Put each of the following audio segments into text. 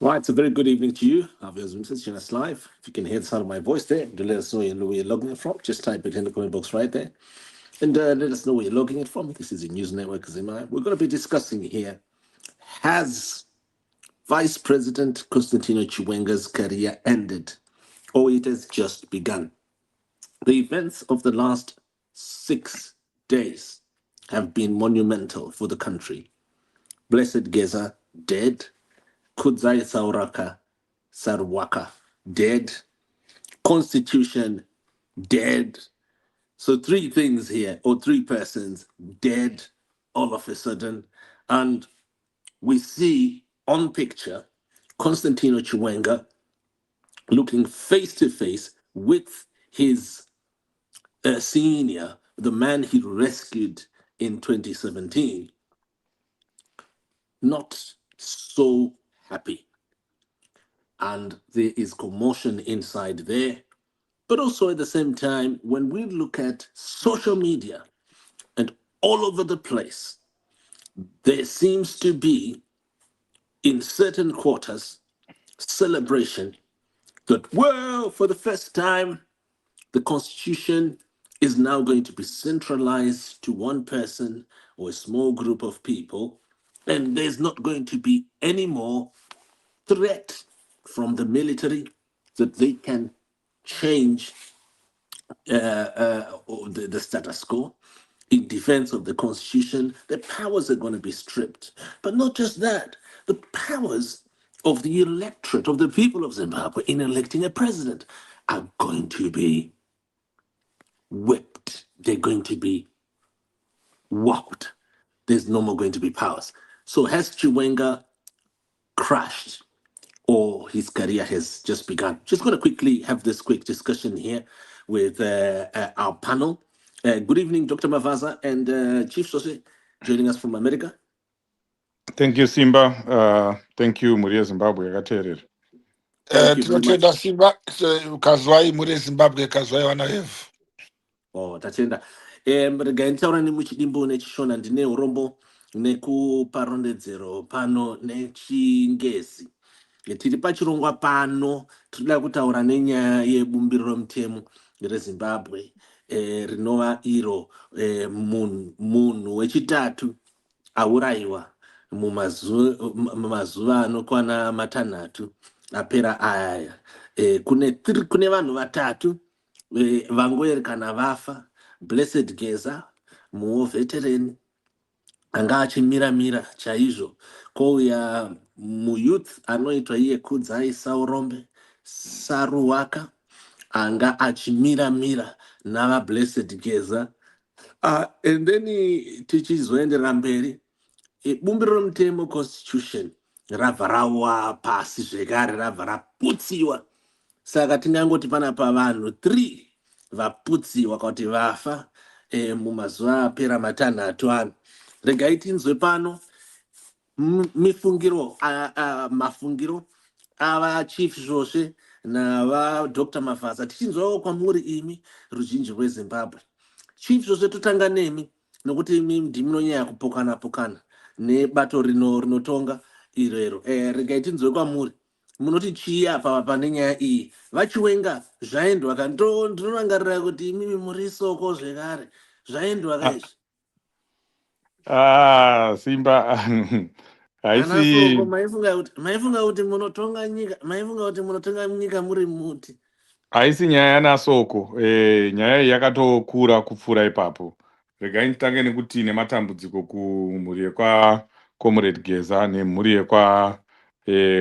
Right, it's a very good evening to you. Our viewers and listeners, join us live. If you can hear the sound of my voice there, do let us know where you're logging it from. Just type it in the comment box right there. And let us know where you're logging it from. This is the News Network Zimbabwe. We're going to be discussing here, has Vice President Constantino Chiwenga's career ended, or it has just begun? The events of the last 6 days have been monumental for the country. Blessed Geza, dead. Kudzai Sarwaka, dead. Constitution, dead. So three things here, or three persons, dead all of a sudden. And we see on picture Constantino Chiwenga looking face to face with his senior, the man he rescued in 2017, not so happy. And there is commotion inside there. But also at the same time, when we look at social media and all over the place, there seems to be, in certain quarters, celebration that, well, for the first time, the Constitution is now going to be centralized to one person or a small group of people, and there's not going to be any more threat from the military that they can change the status quo in defense of the Constitution. The powers are going to be stripped. But not just that, the powers of the electorate, of the people of Zimbabwe in electing a president are going to be whipped. They're going to be whopped. There's no more going to be powers. So has Chiwenga crashed, or his career has just begun? Just going to quickly have this quick discussion here with our panel. Good evening, Dr. Mavaza and Chief Sose, joining us from America. Thank you, Simba. Thank you, Muria Zimbabwe. Yakateerera. Thank you very much. Tinotenda Simba kazwai muri Zimbabwe kazwai vana vefu. Oh, tatenda. Rega ntaura nemuchidimbo nechishona ndine urombo nekuparondedzero pano nechingezi. Tiri pachirongwa pano tinoda kutaura nenyaya yebumbiro mutemo reZimbabwe rinova iro munhu wechitatu aurayiwa mumazuva anokwana matanhatu apera aya. Kune vanhu vatatu vangoerekana vafa. Blessed Geza, muveterani anga achimira chaizvo, kouya muyouth anoitwa iye Kudzai Saruwaka anga achimira nava Blessed Geza. And then tichizoenderera mberi, bumbiro romutemo Constitution rabva rawa pasi zvekare, rabva raputsiwa. Saka tingangoti panapa vanhu 3 vaputsiwa kuti vafa mumazuva apera matanhatu ano. Regai tinzwe pano mafungiro ava Chief Zvosve nava Dr. Mavaza, tichinzwawo kwamuri imi ruzhinji rweZimbabwe. Chief Zvosve, totanga nemi nokuti imi ndimunonyanya kupokana nebato rinotonga irero. Regai tinzwe kwamuri, munoti chii apa pane nyaya iyi? Vachiwenga zvaendwa ka? Ndinorangarira kuti imimi muri soko zvekare, zvaendwa kaizvi? Simba. Ana soko, Haisi maifunga kuti munotonga nyika muri muti. nyaya yanasoko. Nyaya yakatokura kupfuura ipapo. Regai nditange nekuti nematambudziko kumhuri yekwa Comrade Geza nemhuri yekwa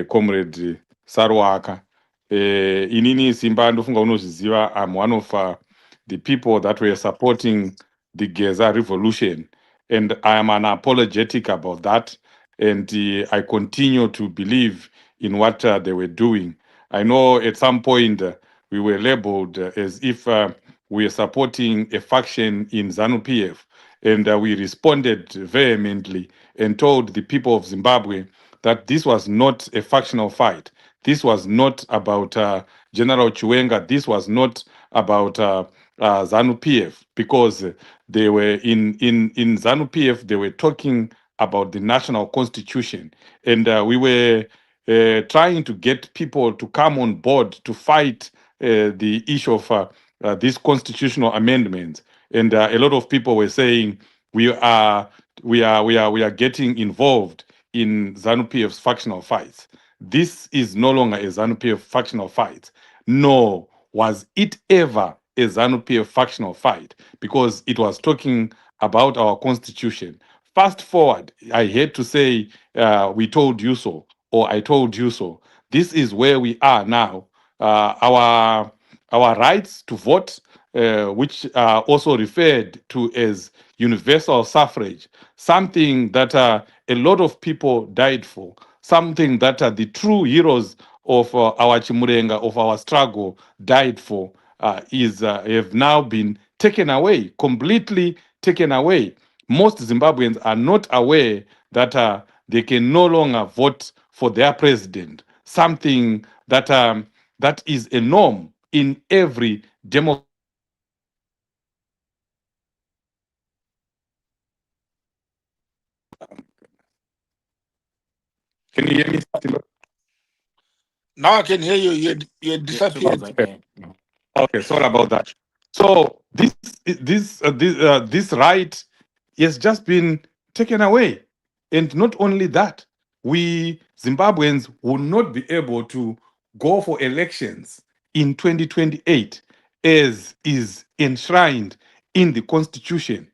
Comrade Saruwaka. Inini Simba ndofunga unozviziva, I'm one of the people that were supporting the Geza revolution, and I am unapologetic about that, and I continue to believe in what they were doing. I know at some point we were labeled as if we are supporting a faction in ZANU-PF, and we responded vehemently and told the people of Zimbabwe that this was not a factional fight. This was not about General Chiwenga. This was not about ZANU-PF, because they were in ZANU-PF, they were talking about the national constitution. And we were trying to get people to come on board to fight the issue of these constitutional amendments. And a lot of people were saying we are we are getting involved in ZANU-PF's factional fights. This is no longer a ZANU-PF factional fight. Nor was it ever a ZANU-PF factional fight, because it was talking about our constitution. Fast forward, I hate to say we told you so, or I told you so. This is where we are now. Our rights to vote, which are also referred to as universal suffrage, something that a lot of people died for, something that the true heroes of our Chimurenga, of our struggle, died for, is have now been taken away, completely taken away. Most Zimbabweans are not aware that they can no longer vote for their president, something that that is a norm in every democracy. Can you hear me? Now I can hear you. You Yeah, disappeared. supervisor. Yeah. Okay, sorry about that. So this right has just been taken away, and not only that, we Zimbabweans will not be able to go for elections in 2028, as is enshrined in the constitution.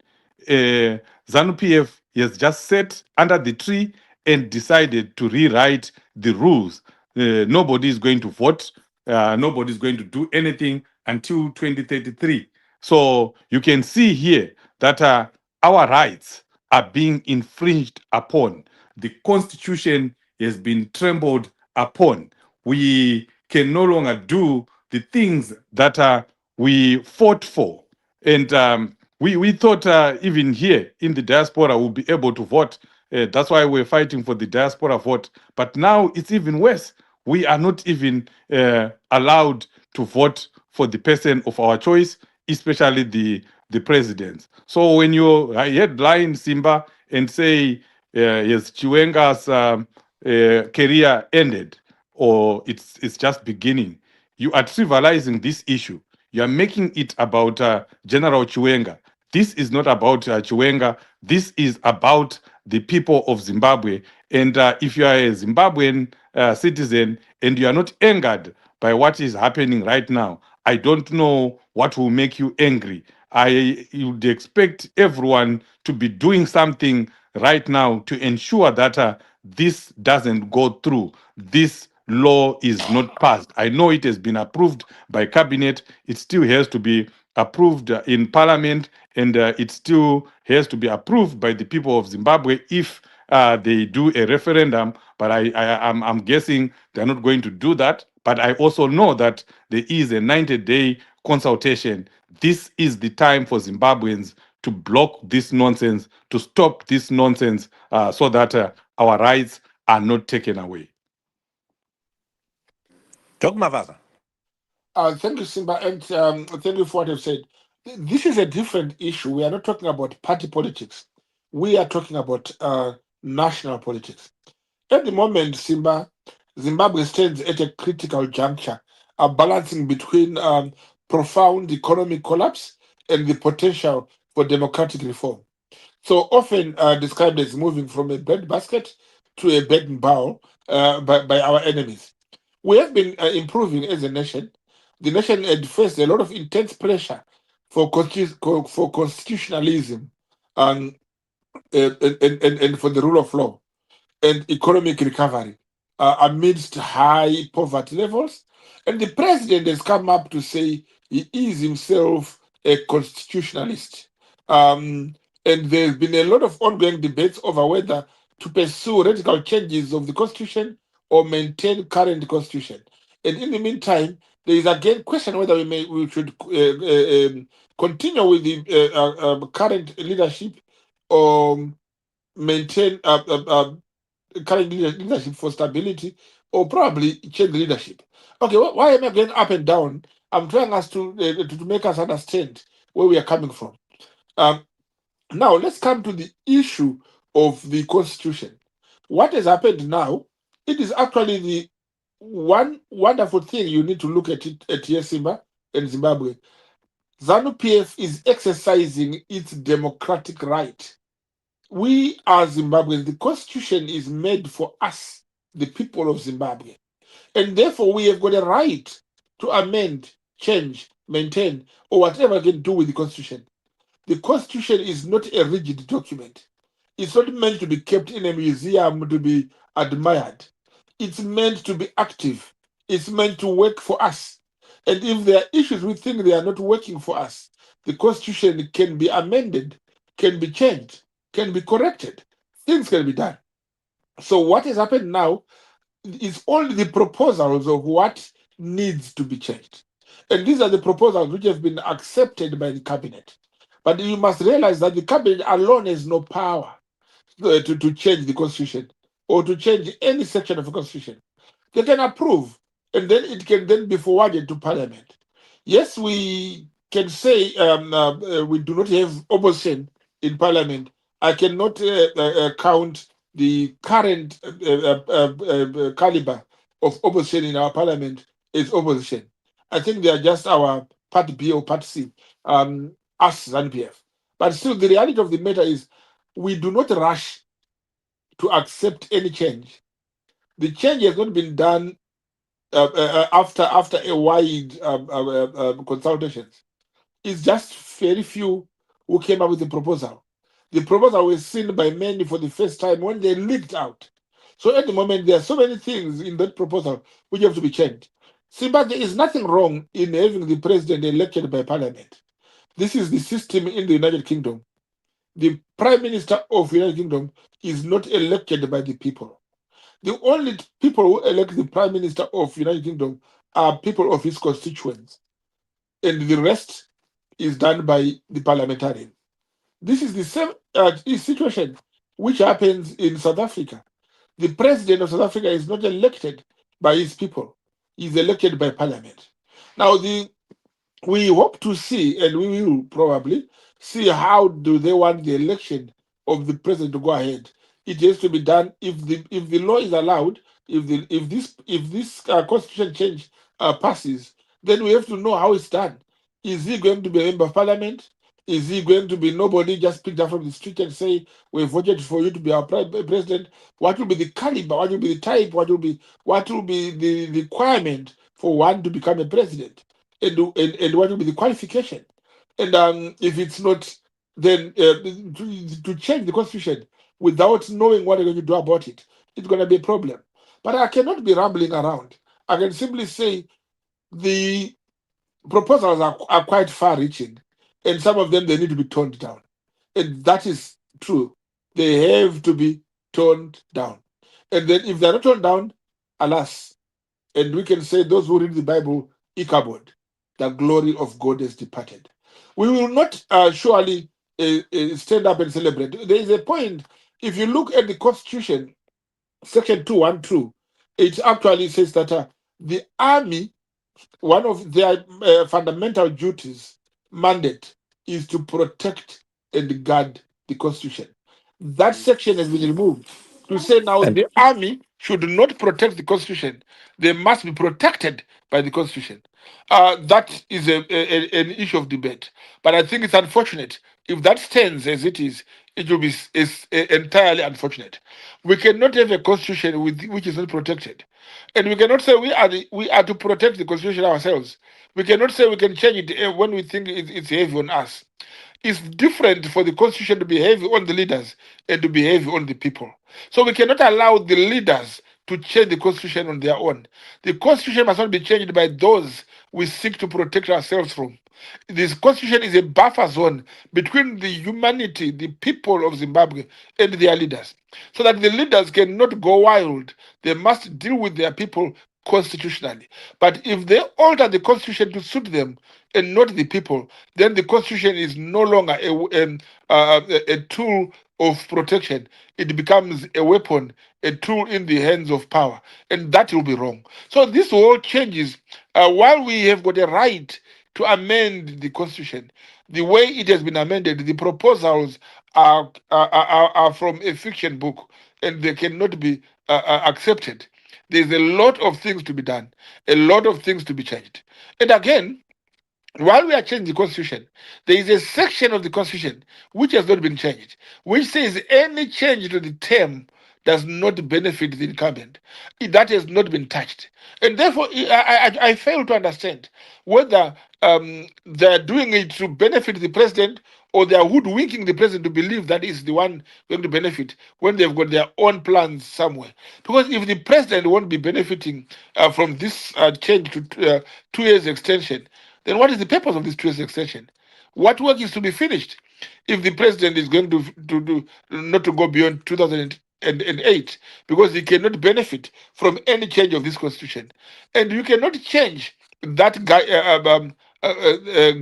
ZANU-PF has just sat under the tree and decided to rewrite the rules. Nobody is going to vote. Nobody is going to do anything until 2033. So you can see here that our rights are being infringed upon. The constitution has been trampled upon. We can no longer do the things that we fought for. And we thought even here in the diaspora we'll be able to vote. That's why we're fighting for the diaspora vote. But now it's even worse. We are not even allowed to vote for the person of our choice, especially the president. So when you headline Simba and say yes, Chiwenga's career ended, or it's just beginning, you are trivializing this issue. You are making it about General Chiwenga. This is not about Chiwenga. This is about the people of Zimbabwe. And if you are a Zimbabwean citizen and you are not angered by what is happening right now, I don't know what will make you angry. I would expect everyone to be doing something right now to ensure that this doesn't go through. This law is not passed. I know it has been approved by cabinet. It still has to be approved in parliament, and it still has to be approved by the people of Zimbabwe if they do a referendum. But I'm guessing they're not going to do that. But I also know that there is a 90-day consultation. This is the time for Zimbabweans to block this nonsense, to stop this nonsense, so that our rights are not taken away. Dr. Mavaza. Thank you, Simba, and thank you for what you've said. This is a different issue. We are not talking about party politics. We are talking about national politics. At the moment, Simba, Zimbabwe stands at a critical juncture, balancing between profound economic collapse and the potential for democratic reform. So often described as moving from a breadbasket to a begging bowl by our enemies. We have been improving as a nation. The nation had faced a lot of intense pressure for constitutionalism and, and for the rule of law and economic recovery amidst high poverty levels. And the president has come up to say he is himself a constitutionalist. And there's been a lot of ongoing debates over whether to pursue radical changes of the constitution or maintain current constitution. And in the meantime, there is again question whether we should continue with the current leadership or maintain current leadership for stability, or probably change the leadership. Okay, why am I going up and down? I'm trying us to make us understand where we are coming from. Now let's come to the issue of the constitution. What has happened now It is actually the one wonderful thing you need to look at it at here, Simba and Zimbabwe. ZANU PF is exercising its democratic right. We are Zimbabweans. The constitution is made for us, the people of Zimbabwe. And therefore, we have got a right to amend, change, maintain, or whatever we can do with the constitution. The constitution is not a rigid document. It's not meant to be kept in a museum to be admired. It's meant to be active. It's meant to work for us. And if there are issues we think they are not working for us, the constitution can be amended, can be changed, can be corrected. Things can be done. So what has happened now is only the proposals of what needs to be changed. And these are the proposals which have been accepted by the cabinet. But you must realize that the cabinet alone has no power to change the constitution or to change any section of the constitution. They can approve, and then it can then be forwarded to parliament. Yes, we can say we do not have opposition in parliament. I cannot count the current caliber of opposition in our parliament as opposition. I think they are just our part B or part C, us ZANPF. But still, the reality of the matter is we do not rush to accept any change. The change has not been done after a wide consultations. It's just very few who came up with the proposal. The proposal was seen by many for the first time when they leaked out. So at the moment, there are so many things in that proposal which have to be changed. See, but there is nothing wrong in having the president elected by parliament. This is the system in the United Kingdom. The prime minister of the United Kingdom is not elected by the people. The only people who elect the prime minister of the United Kingdom are people of his constituents, and the rest is done by the parliamentarian. This is the same situation which happens in South Africa. The president of South Africa is not elected by his people; he is elected by parliament. Now, we hope to see, and we will probably see how do they want the election of the president to go ahead. It has to be done if the law is allowed. If this constitution change passes, then we have to know how it's done. Is he going to be a member of parliament? Is he going to be nobody just picked up from the street and say we voted for you to be our president? What will be the caliber? What will be the type? What will be the requirement for one to become a president? And what will be the qualification? And if it's not, then to change the constitution without knowing what they're going to do about it, it's going to be a problem. But I cannot be rambling around. I can simply say the proposals are quite far-reaching, and some of them they need to be toned down, and that is true. They have to be toned down, and then if they're not toned down, alas, and we can say those who read the Bible, Ichabod, the glory of God has departed. We will not surely stand up and celebrate. There is a point. If you look at the Constitution, Section 212, it actually says that the army, one of their fundamental duties, mandate, is to protect and guard the Constitution. That section has been removed to say now And the army should not protect the Constitution. They must be protected by the Constitution. That is an issue of debate. But I think it's unfortunate. If that stands as it is, it will be entirely unfortunate. We cannot have a constitution which is not protected, and we cannot say we are to protect the constitution ourselves. We cannot say we can change it when we think it's heavy on us. It's different for the constitution to be heavy on the leaders and to be heavy on the people. So we cannot allow the leaders to change the constitution on their own. The constitution must not be changed by those we seek to protect ourselves from. This constitution is a buffer zone between the humanity, the people of Zimbabwe, and their leaders, so that the leaders cannot go wild. They must deal with their people constitutionally. But if they alter the constitution to suit them and not the people, then the constitution is no longer a tool of protection. It becomes a weapon, a tool in the hands of power, and that will be wrong. So this all changes. While we have got a right to amend the constitution, the way it has been amended, the proposals are from a fiction book, and they cannot be accepted. there's a lot of things to be done, a lot of things to be changed. And again, while we are changing the constitution, there is a section of the constitution which has not been changed, which says any change to the term does not benefit the incumbent. That has not been touched. And therefore, I fail to understand whether they're doing it to benefit the president or they are hoodwinking the president to believe that is the one going to benefit when they've got their own plans somewhere. Because if the president won't be benefiting from this change to 2 years extension, then what is the purpose of this 2 years extension? What work is to be finished if the president is going to do not to go beyond 2008 because he cannot benefit from any change of this constitution, and you cannot change that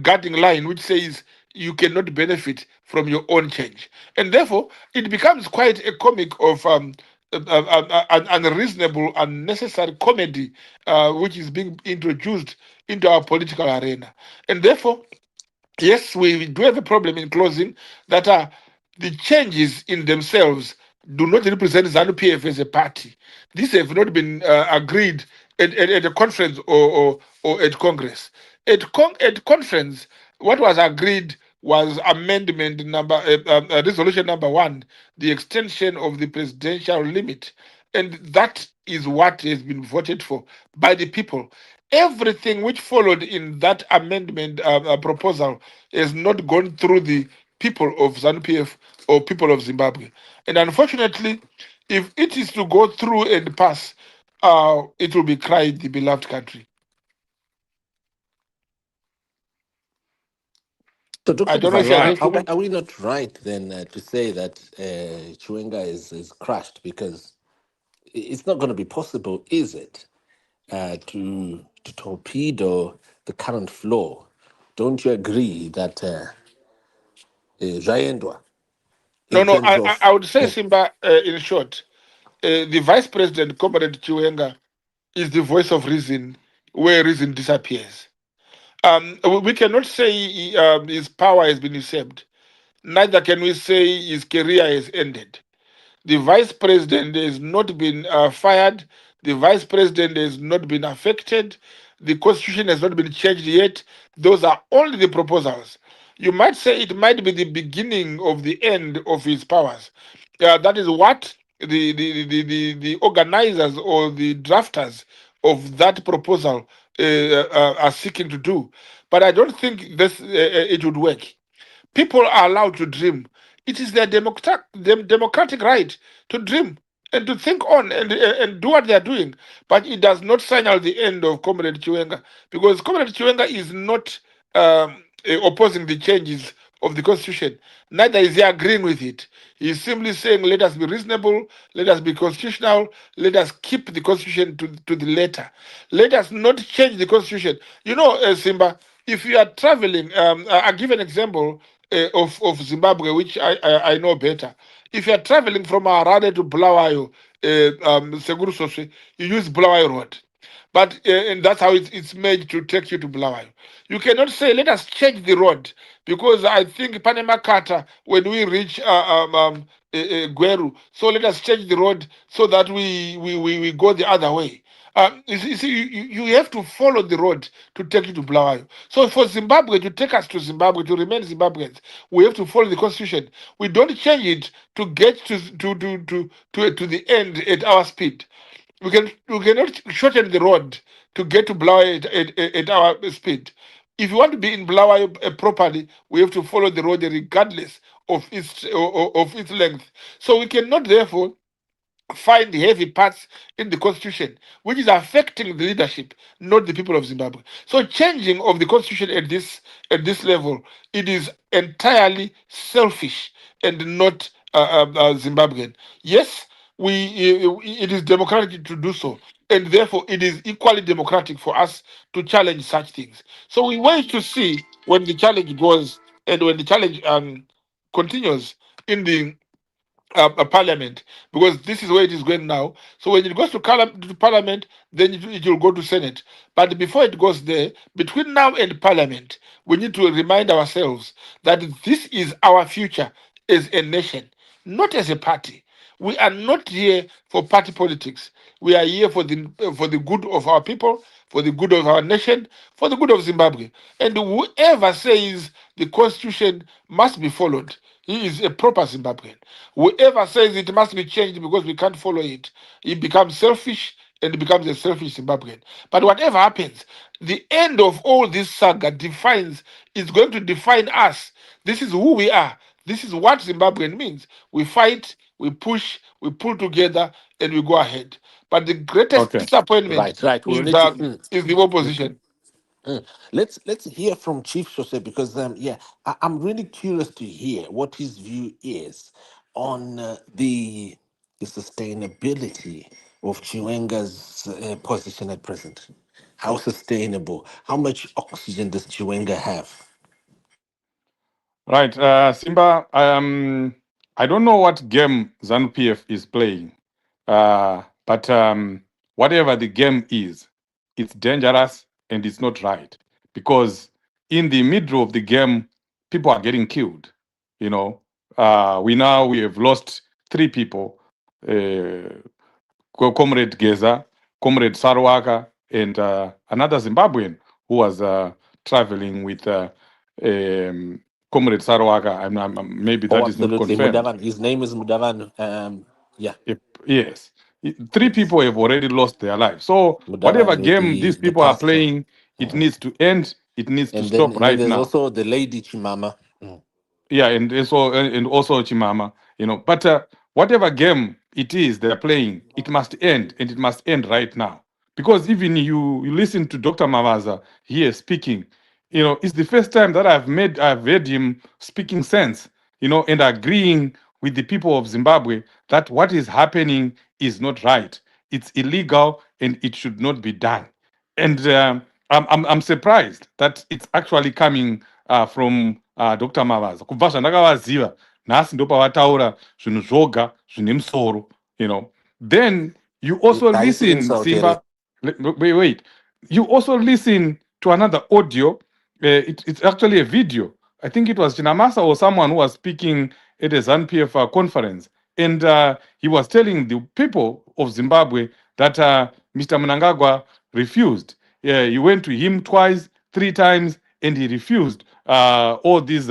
guarding line which says you cannot benefit from your own change, and therefore it becomes quite a comic of an unreasonable, unnecessary comedy which is being introduced into our political arena. And therefore, yes, we do have a problem in closing that the changes in themselves do not represent ZANU PF as a party. These have not been agreed at a conference or at Congress. At conference, what was agreed was amendment number, resolution number 1, the extension of the presidential limit. And that is what has been voted for by the people. Everything which followed in that amendment proposal has not gone through the people of ZANU PF or people of Zimbabwe. And unfortunately, if it is to go through and pass, it will be cried the beloved country. So, I Dr. don't know if you Right. are we not right then to say that Chiwenga is crushed because it's not going to be possible, is it, to torpedo the current flow? Don't you agree that Zayendwa, in No, terms of I would say, Simba, in short, the vice president, Comrade Chiwenga, is the voice of reason where reason disappears. We cannot say his power has been usurped. Neither can we say his career has ended. The vice president has not been fired. The vice president has not been affected. The constitution has not been changed yet. Those are only the proposals. You might say it might be the beginning of the end of his powers. That is what the organizers or the drafters of that proposal are seeking to do. But I don't think this it would work. People are allowed to dream. It is their democratic right to dream and to think on and do what they are doing. But it does not signal the end of Comrade Chiwenga because Comrade Chiwenga is not opposing the changes of the constitution. Neither is he agreeing with it. He is simply saying, let us be reasonable, let us be constitutional, let us keep the constitution to the letter. Let us not change the constitution. You know, Simba, if you are traveling, I'll give an example of Zimbabwe, which I know better. If you are traveling from Harare to Bulawayo, Seguru Soswe, you use Bulawayo Road. But and that's how it's made to take you to Bulawayo. You cannot say, let us change the road, because I think Panama Carter, when we reach Gweru, so let us change the road so that we go the other way. You see, you have to follow the road to take you to Bulawayo. So for Zimbabwe to take us to Zimbabwe, to remain Zimbabweans, we have to follow the constitution. We don't change it to get to the end at our speed. We cannot shorten the road to get to Bulawayo at our speed. If you want to be in Bulawayo properly, we have to follow the road regardless of its length. So we cannot therefore find heavy parts in the constitution which is affecting the leadership, not the people of Zimbabwe. So changing of the constitution at this level, it is entirely selfish and not Zimbabwean. Yes, it is democratic to do so, and therefore it is equally democratic for us to challenge such things. So we wait to see when the challenge goes and when the challenge continues in the parliament, because this is where it is going now. So when it goes to parliament, then it will go to senate. But before it goes there, between now and parliament, we need to remind ourselves that this is our future as a nation, not as a party. We are not here for party politics. We are here for the good of our people, for the good of our nation, for the good of Zimbabwe. And whoever says the constitution must be followed, he is a proper Zimbabwean. Whoever says it must be changed because we can't follow it, he becomes selfish and becomes a selfish Zimbabwean. But whatever happens, the end of all this saga is going to define us. This is who we are. This is what Zimbabwean means. We fight, we push, we pull together, and we go ahead. But the greatest Okay. disappointment Right. We'll is need to. is the opposition. Let's hear from Chief Jose because I'm really curious to hear what his view is on the sustainability of Chiwenga's position at present. How sustainable? How much oxygen does Chiwenga have? Right, Simba. I don't know what game ZANU PF is playing, but whatever the game is, it's dangerous and it's not right because in the middle of the game, people are getting killed. You know, we have lost three people: Comrade Geza, Comrade Sarwaka, and another Zimbabwean who was traveling with. Um, Comrade Sarwaka, maybe Oh, that is not absolutely. confirmed. Mudavan. His name is Mudavan. Yeah, Yes. Three yes. people have already lost their lives. So whatever Mudavan, game these the people are pastor. playing, it Mm. needs to end. It needs to stop And then right there's now. also the lady Chimama. Yeah, and also Chimama, But whatever game it is they're playing, it must end, and it must end right now. Because even you listen to Dr. Mavaza here speaking, it's the first time that I've heard him speaking sense, and agreeing with the people of Zimbabwe that what is happening is not right. It's illegal and it should not be done. And I'm surprised that it's actually coming from Dr. Mavaza. Kubva zvandakavaziva, nhasi ndo pavataura zvinhu zvoga zvine musoro, Then you also Haisi listen, insult here. Simba. Wait. You also listen to another audio. It's actually a video. I think it was Chinamasa or someone who was speaking at a ZANU-PF conference. And he was telling the people of Zimbabwe that Mr. Mnangagwa refused. Yeah, he went to him twice, three times, and he refused all these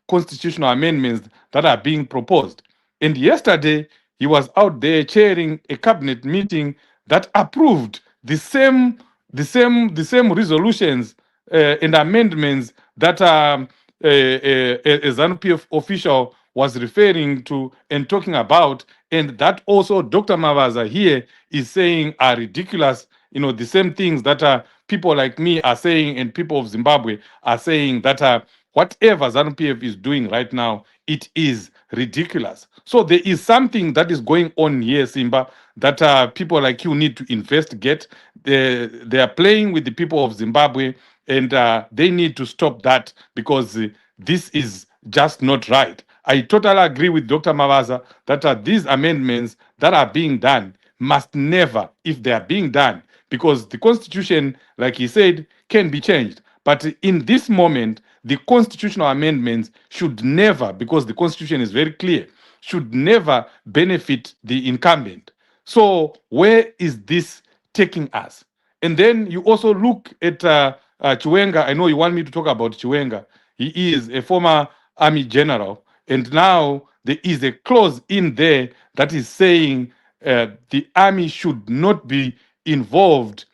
constitutional amendments that are being proposed. And yesterday, he was out there chairing a cabinet meeting that approved the same resolutions and amendments that a ZANU-PF official was referring to and talking about, and that also Dr. Mavaza here is saying are ridiculous. The same things that people like me are saying and people of Zimbabwe are saying that whatever ZANU-PF is doing right now, it is ridiculous. So there is something that is going on here, Simba, that people like you need to investigate. They are playing with the people of Zimbabwe, and they need to stop that because this is just not right. I totally agree with Dr. Mavaza that these amendments that are being done must never, if they are being done, because the constitution, like he said, can be changed. But in this moment, the constitutional amendments should never, because the constitution is very clear, should never benefit the incumbent. So where is this taking us? And then you also look at Chiwenga. I know you want me to talk about Chiwenga. He is a former army general, and now there is a clause in there that is saying the army should not be involved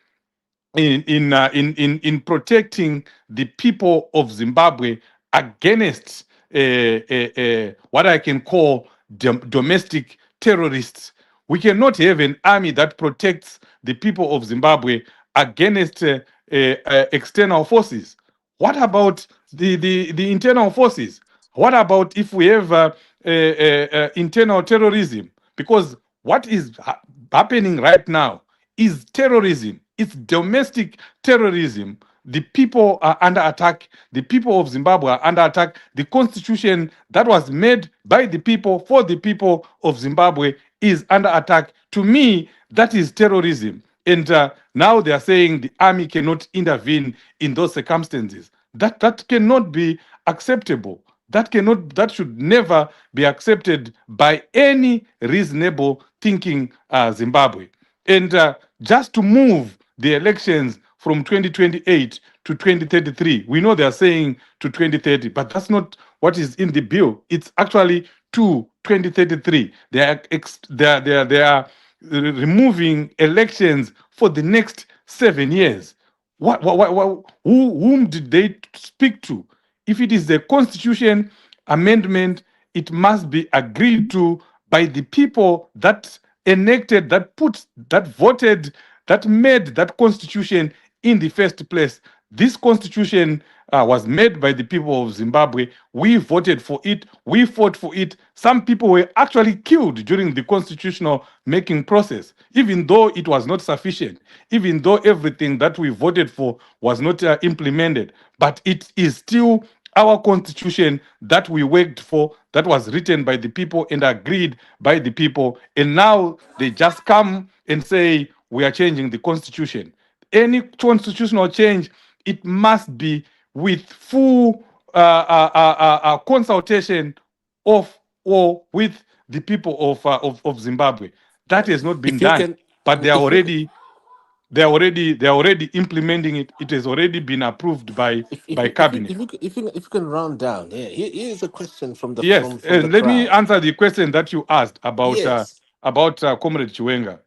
in protecting the people of Zimbabwe against what I can call domestic terrorists. We cannot have an army that protects the people of Zimbabwe against external forces. What about the internal forces? What about if we have internal terrorism? Because what is happening right now is terrorism. It's domestic terrorism. The people are under attack. The people of Zimbabwe are under attack. The constitution that was made by the people for the people of Zimbabwe is under attack. To me, that is terrorism. And now they are saying the army cannot intervene in those circumstances. That cannot be acceptable. That should never be accepted by any reasonable thinking Zimbabwe. And just to move the elections from 2028 to 2033, we know they are saying to 2030, but that's not what is in the bill. It's actually to 2033. They are removing elections for the next 7 years. Whom did they speak to? If it is a constitution amendment, it must be agreed to by the people that enacted, that voted, that made that constitution in the first place. This constitution was made by the people of Zimbabwe. We voted for it. We fought for it. Some people were actually killed during the constitutional making process, even though it was not sufficient, even though everything that we voted for was not implemented. But it is still our constitution that we worked for, that was written by the people and agreed by the people. And now they just come and say, we are changing the constitution. Any constitutional change, it must be with full consultation of or with the people of Zimbabwe. That has not been If you done, can, but if you can, they are already implementing it. It has already been approved by cabinet. if you can round down, yeah. Here's a question from the Yes, from the and let me crowd. answer the question that you asked Yes, about Comrade Chiwenga.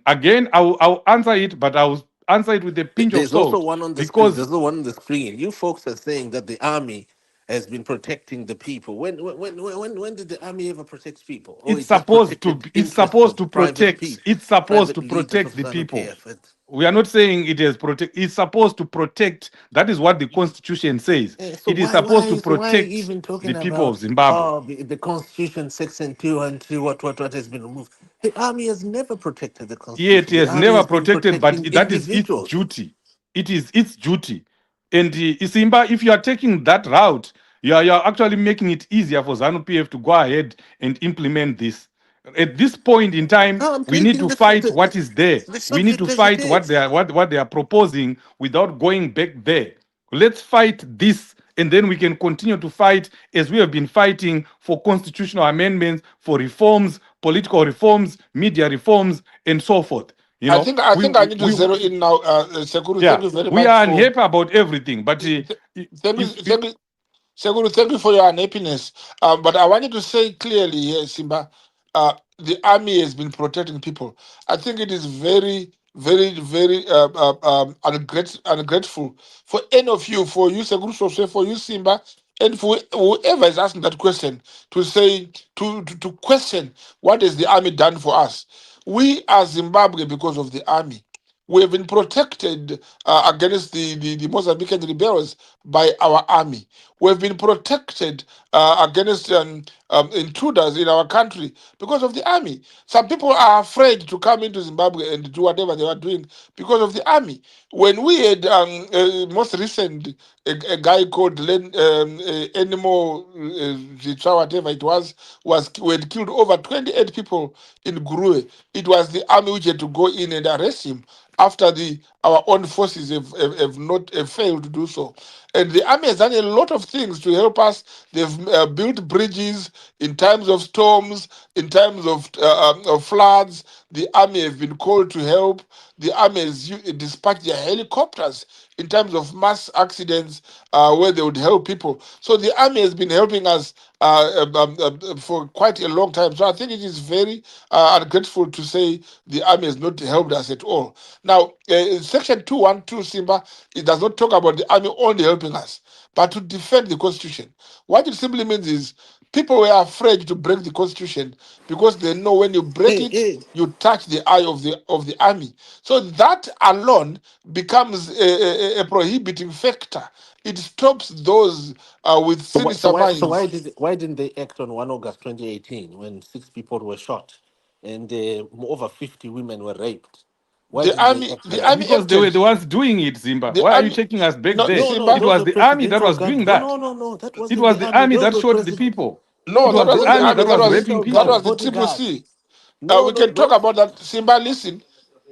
Again, I'll answer it, but I'll answer it with a pinch of there's also salt one on the screen. because There's the one on the screen. You folks are saying that the army has been protecting the people. When did the army ever protect people? Or it just protected interests of it's supposed private to leaders protect of the ZANU people. PF? We are not saying it is protect. It's supposed to protect. That is what the constitution says. So It is supposed to why protect even the talking people of about Zimbabwe. the Constitution Section 2 and 3, what has been removed? The army has never protected the Yet Constitution. he The has army never has been protected, but protecting that is its individuals. duty. It is its duty. And Isimba, if you are taking that route, you are actually making it easier for ZANU PF to go ahead and implement this. At this point in time, No, I'm we need taking to fight what is there. the We need subject to as it fight what is. they are proposing without going back there. Let's fight this, and then we can continue to fight as we have been fighting for constitutional amendments, for reforms, political reforms, media reforms, and so forth. You know, I think I need to zero in now. Sekuru, thank yeah, you very we much are for unhappy about everything, but thank you, if thank you, Sekuru, thank you for your unhappiness. But I wanted to say clearly here, Simba, the army has been protecting people. I think it is very, very, very ungrateful for any of you, for you, Sekuru, for you, Simba, and for whoever is asking that question to say to question what has the army done for us. We are Zimbabwe because of the army. We have been protected against the Mozambican rebels by our army. We've been protected against intruders in our country because of the army. Some people are afraid to come into Zimbabwe and do whatever they were doing because of the army. When we had most recent a guy called Animal Zitra, whatever it was we had killed over 28 people in Gurue. It was the army which had to go in and arrest him after our own forces have not have failed to do so. And the army has done a lot of things to help us. They've built bridges in times of storms, in times of floods. The army have been called to help. The army has dispatched their helicopters in times of mass accidents where they would help people. So the army has been helping us for quite a long time. So I think it is very ungrateful to say the army has not helped us at all. Now, Section 212, Simba, it does not talk about the army only helping us, but to defend the Constitution. What it simply means is people were afraid to break the Constitution because they know when you break Hey, it, hey, you touch the eye of the army. So that alone becomes a prohibiting factor. It stops those with sinister minds. why didn't they act on 1 August 2018 when 6 people were shot and over 50 women were raped? Why didn't they act The on that? army because they were acted. the ones doing it, Zimba. The Why are you army, taking us back no, there? No, no, It Simba. those was were the army that presidential was doing guard. No, that. no, no, no. That It wasn't was the the army. army Those that were shot the people. It No, was that the wasn't the army army. that was raping presidential That guard people. was the Triple bodyguards. C. No, We no, can talk those about that. Simba, listen.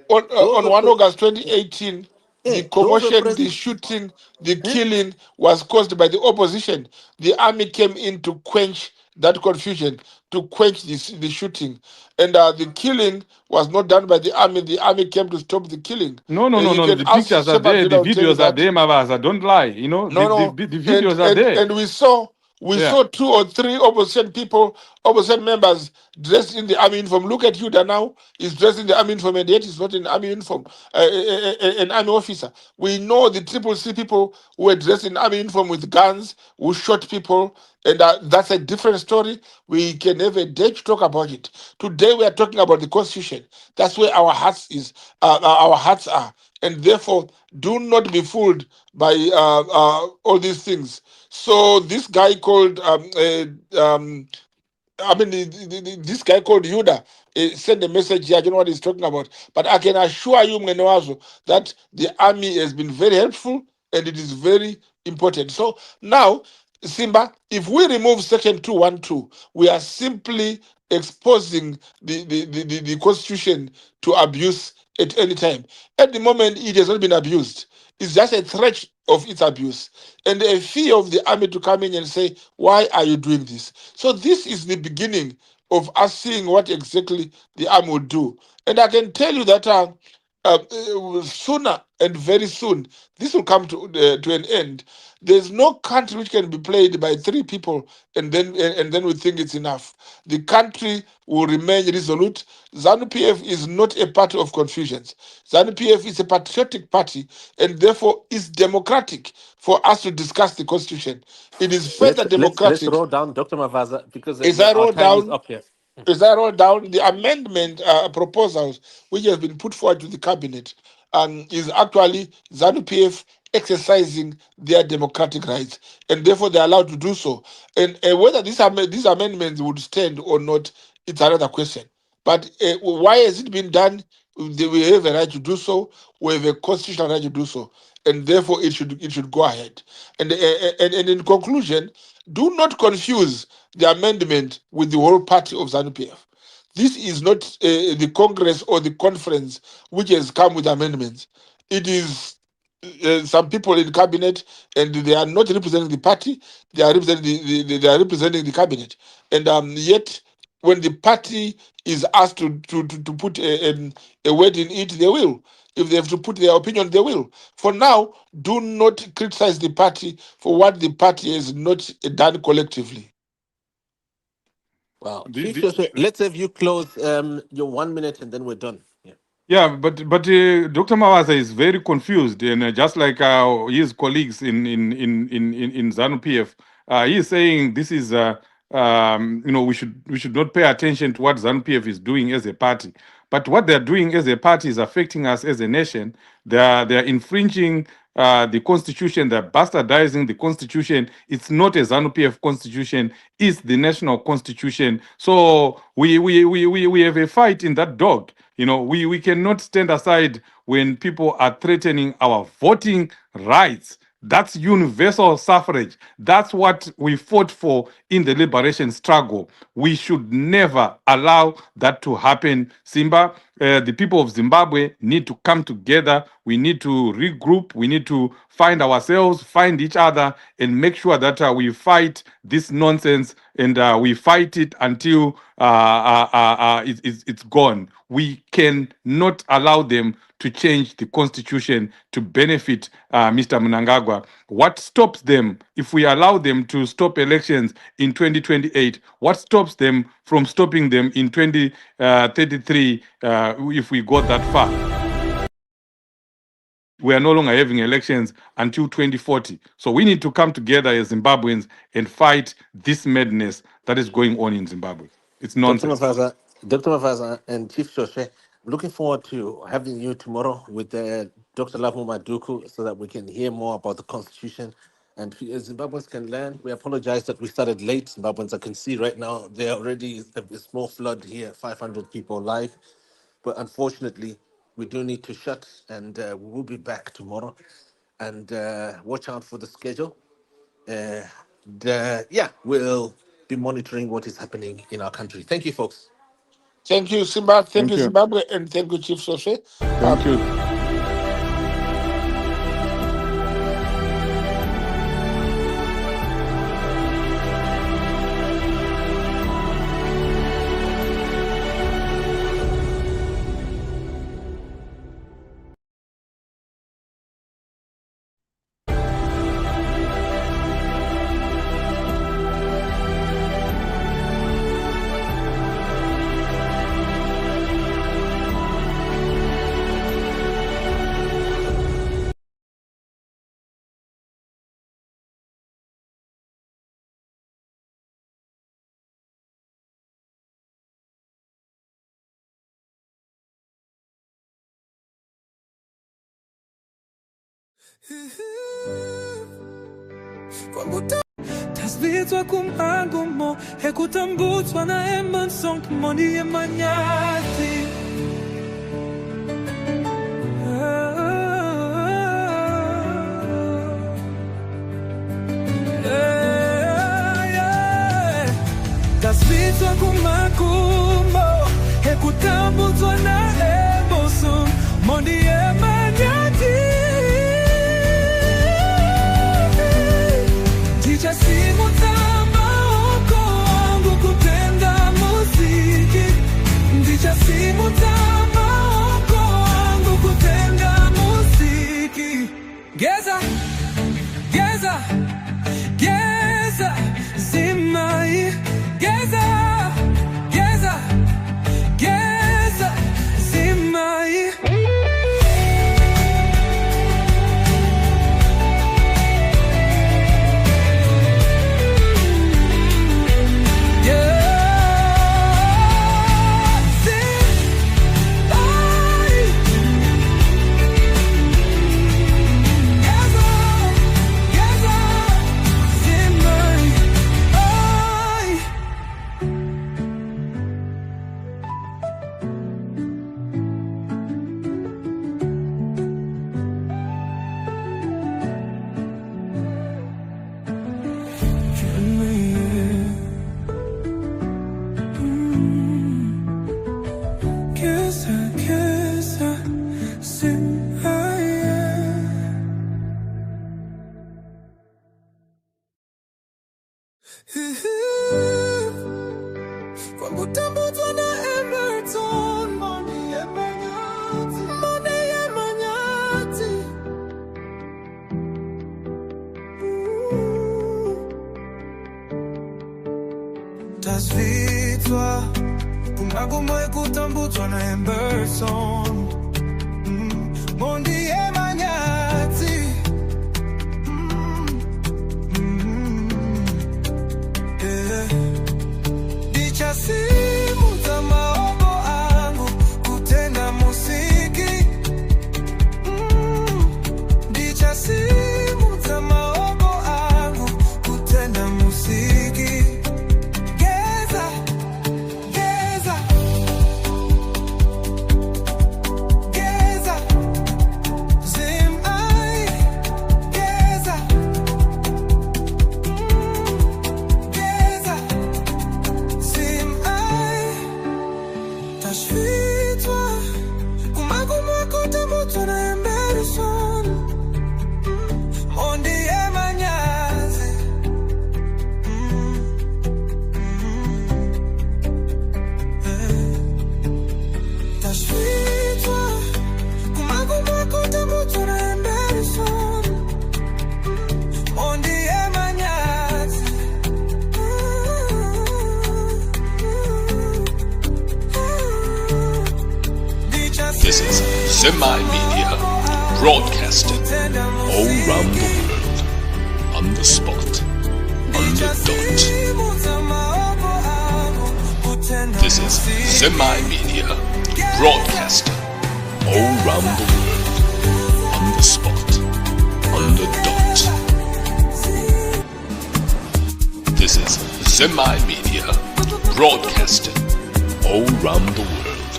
On, those on were 1 August 2018. The those were commotion, the president. shooting, the killing was caused by the opposition. The army came in to quench that confusion, to quench the shooting. And the killing was not done by the army. The army came to stop the killing. No, no, no, You no, no. can The ask pictures are Shepard, there. The will tell you videos are that. there, Mavaza. Don't lie. You know, No, no, the and videos are and there. and we saw Yeah. 2 or 3 opposition people, opposition members dressed in the army uniform. Look at Yuda now; he's dressed in the army uniform, and yet he's not in army uniform. An army officer. We know the Triple C people who were dressed in army uniform with guns, who shot people, and that's a different story. We can have a day to talk about it. Today we are talking about the Constitution. That's where our hearts is. Our hearts are, and therefore do not be fooled by all these things. So this guy called this guy called Yuda sent a message here. I don't know what he's talking about, but I can assure you, Mwenewazo, that the army has been very helpful and it is very important. So now, Simba, if we remove Section 212, we are simply exposing the Constitution to abuse at any time. At the moment, it has not been abused. It's just a threat of its abuse and a fear of the army to come in and say, why are you doing this? So this is the beginning of us seeing what exactly the army will do. And I can tell you that sooner and very soon, this will come to an end. There's no country which can be played by 3 people and then we think it's enough. The country will remain resolute. ZANU-PF is not a party of confusions. ZANU-PF is a patriotic party and therefore is democratic for us to discuss the constitution. It is further Let's democratic. roll down, Dr. Mavaza, because As I our wrote time is down, up here. as I wrote down, the amendment proposals which have been put forward to the cabinet is actually ZANU-PF exercising their democratic rights, and therefore they're allowed to do so. And whether these amendments would stand or not, it's another question. But why has it been done? We have a right to do so. We have a constitutional right to do so, and therefore it should go ahead. And in conclusion, do not confuse the amendment with the whole party of ZANU-PF. This is not the Congress or the conference which has come with amendments. It is some people in cabinet, and they are not representing the party. They are representing they are representing the cabinet, and yet when the party is asked to put a word in it, they will. If they have to put their opinion, they will. For now, do not criticize the party for what the party has not done collectively. Wow. The, Chief the, Joseph, let's have you close your 1 minute and then we're done. Yeah. Yeah, but Dr. Mawasa is very confused, and just like his colleagues in ZANU PF, he is saying this is we should not pay attention to what ZANU PF is doing as a party, but what they're doing as a party is affecting us as a nation. They are infringing the constitution. They're bastardizing the constitution. It's not a ZANU PF constitution. It's the national constitution. So we have a fight in that dog. We cannot stand aside when people are threatening our voting rights. That's universal suffrage. That's what we fought for in the liberation struggle. We should never allow that to happen. Simba, the people of Zimbabwe need to come together. We need to regroup. We need to find ourselves, find each other, and make sure that we fight this nonsense and we fight it until it's gone. We cannot allow them to change the constitution to benefit Mr. Mnangagwa. What stops them, if we allow them to stop elections in 2028, what stops them from stopping them in 2033 if we go that far? We are no longer having elections until 2040. So we need to come together as Zimbabweans and fight this madness that is going on in Zimbabwe. It's Dr. nonsense. Mavaza, Dr. Mavaza and Chief Joseph, looking forward to having you tomorrow with Dr. Lavu Maduku so that we can hear more about the Constitution and Zimbabweans can learn. We apologize that we started late. Zimbabweans, I can see right now, there already a small flood here, 500 people live. But unfortunately, we do need to shut, and we will be back tomorrow. And watch out for the schedule. Yeah, we'll be monitoring what is happening in our country. Thank you, folks. Thank you, Simba. Thank Thank you, you. Zimbabwe, and thank you, Chief Sose. Thank you. Tasvitswa kumangumo ekutambutswa na emanson moni emanyati Tasvitswa kumangumo ekutambutswa na emanson moni emanyati Simutama oko wangu kutenda muziki Ndicha simutama oko wangu kutenda muziki Geza, geza, geza Zimai Geza, geza, geza Zimai Tasvitswa kumagumo ekutambutswa na Emerson Mondi emanyati Dicha simutama oko angu kutenda muziki Dicha simutama oko angu kutenda muziki This is Semi-Media, broadcasting all around the world, on the spot, on the dot. This is Semi-Media, broadcasting all around the world, on the spot, on the dot. This is Semi-Media, broadcasting all around the world,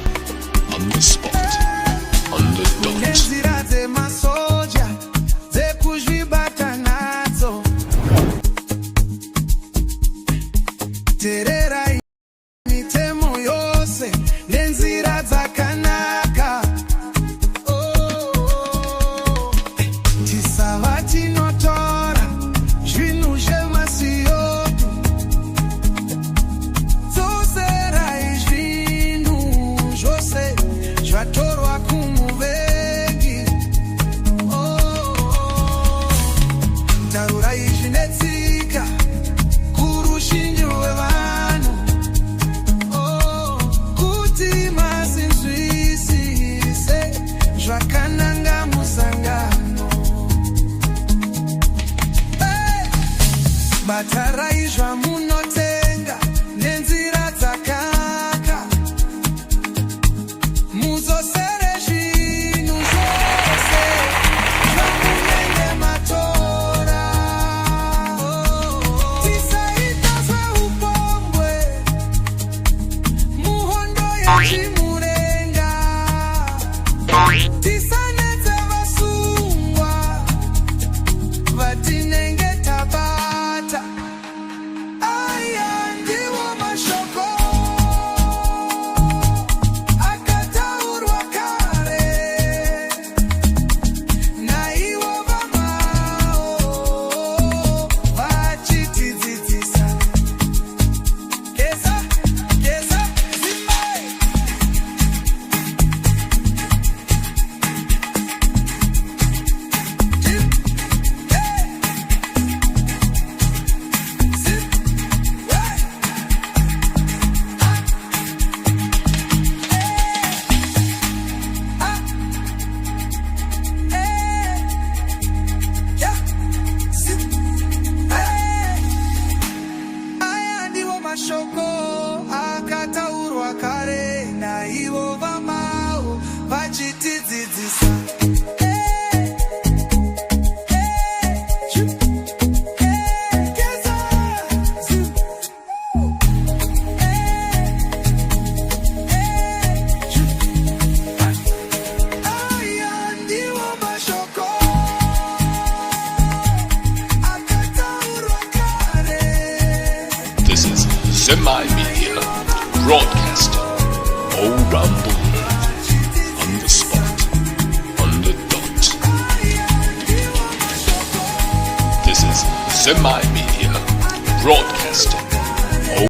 on the spot, on the dot. Kurushinyo wevanu, kuti masinzo chimurenga tisanetse vasungwa vatinenge tabata. Aya ndiwo mashoko akataurwa kare naivo vamao vachitidzidzisa. Geza, geza, zimai. Aya ndiwo mashoko akataurwa kare naivo vamao vachitidzidzisa. Geza, aya ndiwo mashoko akataurwa kare. This is Semi Media, broadcasting all round the world, on the spot, on the dot. This is Semi Media, broadcasting